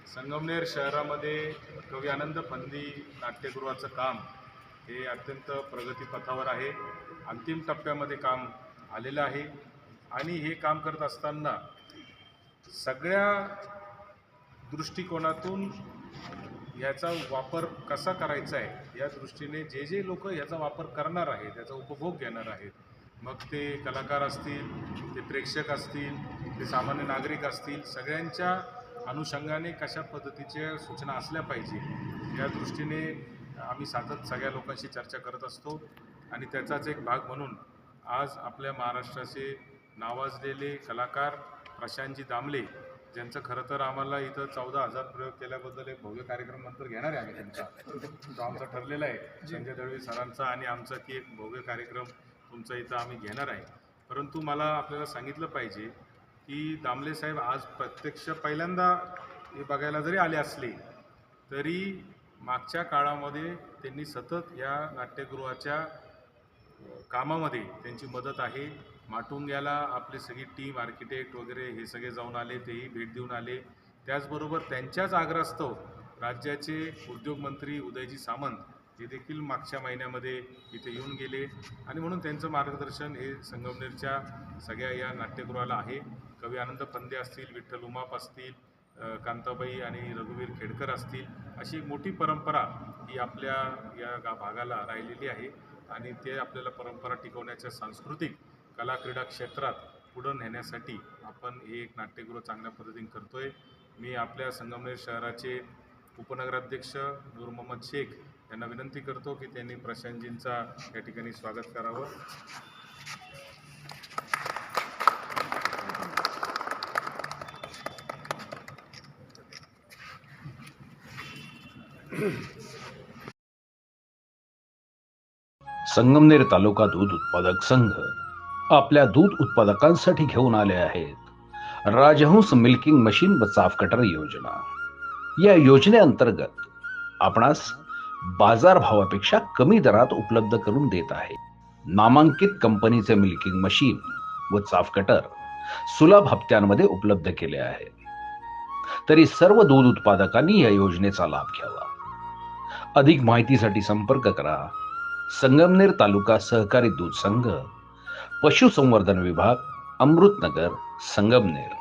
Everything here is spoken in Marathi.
संगमनेर शहरामध्ये कवी आनंद फंदी नाट्यगृहाचं काम हे अत्यंत प्रगतीपथावर आहे. अंतिम टप्प्यामध्ये काम आलेलं आहे आणि हे काम करत असताना सगळ्या दृष्टिकोनातून याचा वापर कसा करायचा आहे या दृष्टीने जे लोक याचा वापर करणार आहेत, त्याचा उपभोग घेणार आहेत, मग ते कलाकार असतील, ते प्रेक्षक असतील, ते सामान्य नागरिक असतील, सगळ्यांच्या अनुषंगाने कशा पद्धतीच्या सूचना असल्या पाहिजे या दृष्टीने आम्ही सगळ्या लोकांशी चर्चा करत असतो. आणि त्याचाच एक भाग म्हणून आज आपल्या महाराष्ट्राचे नावाजलेले कलाकार प्रशांतजी दामले, ज्यांचं खरं तर आम्हाला इथं 14,000 प्रयोग केल्याबद्दल एक भव्य कार्यक्रम नंतर घेणार आहे आम्ही त्यांचा, तो आमचा ठरलेला आहे संजय दळवी सरांचा आणि आमचा की एक भव्य कार्यक्रम तुमचा इथं आम्ही घेणार आहे. परंतु मला आपल्याला सांगितलं पाहिजे की दामले साहेब आज प्रत्यक्ष पहिल्यांदा हे बघायला जरी आले असले तरी मागच्या काळामध्ये त्यांनी सतत या नाट्यगृहाच्या कामामध्ये त्यांची मदत आहे. माटुंग्याला आपली सगळी टीम, आर्किटेक्ट वगैरे हे सगळे जाऊन आले, तेही भेट देऊन आले. त्याचबरोबर त्यांच्याच आग्रहास्तव राज्याचे उद्योगमंत्री उदयजी सामंत हे देखील मागच्या महिन्यामध्ये इथे येऊन गेले आणि म्हणून त्यांचं मार्गदर्शन हे संगमनेरच्या सगळ्या या नाट्यगृहाला आहे. कवी आनंद फंदे असतील, विठ्ठल उमाप असतील, कांताबाई आणि रघुवीर खेडकर असतील, अशी मोठी परंपरा ही आपल्या या भागाला राहिलेली आहे आणि ते आपल्याला परंपरा टिकवण्याच्या सांस्कृतिक कला क्रीडा क्षेत्रात पुढं नेण्यासाठी आपण हे एक नाट्यगृह चांगल्या पद्धतीने करतोय. मी आपल्या संगमनेर शहराचे उपनगराध्यक्ष नूर मोहम्मद शेख यांना विनंती करतो की त्यांनी प्रशांतजींचा या ठिकाणी स्वागत करावं. संगमनेर तालुका दूध उत्पादक संघ आपल्या दूध उत्पादकांसाठी घेऊन आले आहेत राजहंस मिल्किंग मशीन व चाफ कटर योजना. या योजनेअंतर्गत आपणास बाजारभावापेक्षा कमी दरात उपलब्ध करून देत आहे. नामांकित कंपनीचे मिल्किंग मशीन व चाफ कटर सुलभ हप्त्यांमध्ये उपलब्ध केले आहे. तरी सर्व दूध उत्पादकांनी या योजनेचा लाभ घ्यावा. अधिक माहितीसाठी संपर्क करा संगमनेर तालुका सहकारी दूध संघ, पशुसंवर्धन विभाग, अमृतनगर, संगमनेर.